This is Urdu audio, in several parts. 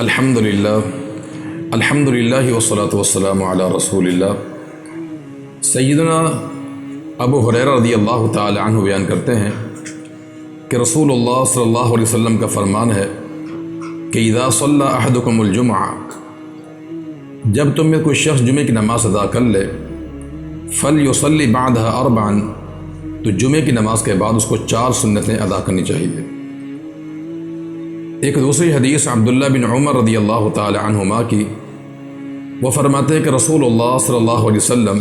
الحمدللہ والصلاۃ والسلام علی رسول اللہ۔ سیدنا ابو ہریرہ رضی اللہ تعالی عنہ بیان کرتے ہیں کہ رسول اللہ صلی اللہ علیہ وسلم کا فرمان ہے کہ اذا صلی احدکم الجمعہ، جب تم میں کوئی شخص جمعہ کی نماز ادا کر لے، فلیصلی بعدها اربعا، تو جمعہ کی نماز کے بعد اس کو 4 سنتیں ادا کرنی چاہیے۔ ایک دوسری حدیث عبداللہ بن عمر رضی اللہ تعالی عنہما کی، وہ فرماتے ہیں کہ رسول اللہ صلی اللہ علیہ وسلم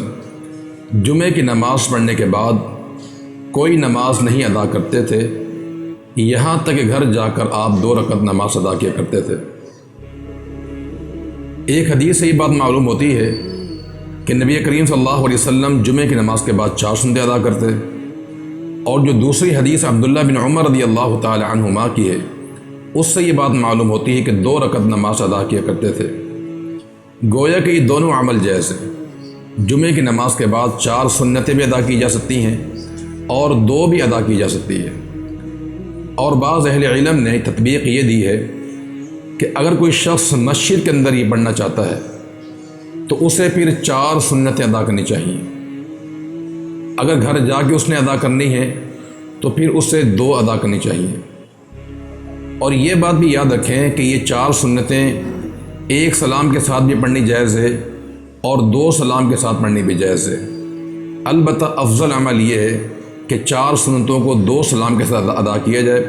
جمعہ کی نماز پڑھنے کے بعد کوئی نماز نہیں ادا کرتے تھے، یہاں تک کہ گھر جا کر آپ 2 رکعت نماز ادا کیا کرتے تھے۔ ایک حدیث سے یہ بات معلوم ہوتی ہے کہ نبی کریم صلی اللہ علیہ وسلم جمعہ کی نماز کے بعد 4 سنتیں ادا کرتے، اور جو دوسری حدیث عبداللہ بن عمر رضی اللہ تعالی عنہما کی ہے، اس سے یہ بات معلوم ہوتی ہے کہ 2 رکعت نماز ادا کیا کرتے تھے۔ گویا کہ یہ دونوں عمل جائز ہیں۔ جمعہ کی نماز کے بعد 4 سنتیں بھی ادا کی جا سکتی ہیں اور 2 بھی ادا کی جا سکتی ہے۔ اور بعض اہل علم نے تطبیق یہ دی ہے کہ اگر کوئی شخص مسجد کے اندر یہ پڑھنا چاہتا ہے تو اسے پھر 4 سنتیں ادا کرنی چاہیے۔ اگر گھر جا کے اس نے ادا کرنی ہے تو پھر اسے 2 ادا کرنی چاہیے۔ اور یہ بات بھی یاد رکھیں کہ یہ 4 سنتیں ایک سلام کے ساتھ بھی پڑھنی جائز ہے اور 2 سلام کے ساتھ پڑھنی بھی جائز ہے۔ البتہ افضل عمل یہ ہے کہ 4 سنتوں کو 2 سلام کے ساتھ ادا کیا جائے،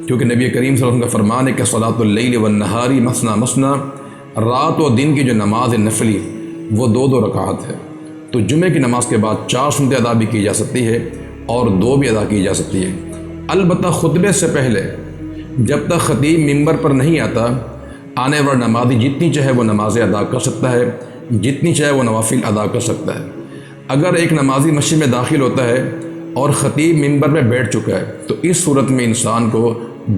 کیونکہ نبی کریم صلی اللہ علیہ وسلم کا فرمان ہے کہ صلاۃ اللیل والنہار مثنی مثنی، رات و دن کی جو نماز نفلی وہ 2 رکعات ہے۔ تو جمعہ کی نماز کے بعد 4 سنتیں ادا بھی کی جا سکتی ہے اور 2 بھی ادا کی جا سکتی ہے۔ البتہ خطبے سے پہلے جب تک خطیب ممبر پر نہیں آتا، آنے والا نمازی جتنی چاہے وہ نمازیں ادا کر سکتا ہے، جتنی چاہے وہ نوافل ادا کر سکتا ہے۔ اگر ایک نمازی مسجد میں داخل ہوتا ہے اور خطیب ممبر میں بیٹھ چکا ہے تو اس صورت میں انسان کو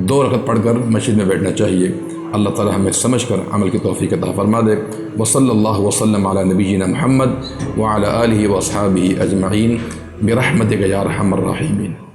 2 رکعت پڑھ کر مسجد میں بیٹھنا چاہیے۔ اللہ تعالی ہمیں سمجھ کر عمل کی توفیق عطا فرما دے۔ وصلی اللہ وسلم علی نبینا محمد وعلی آلہ واصحابہ اجمعین برحمتک یا ارحم الراحمین۔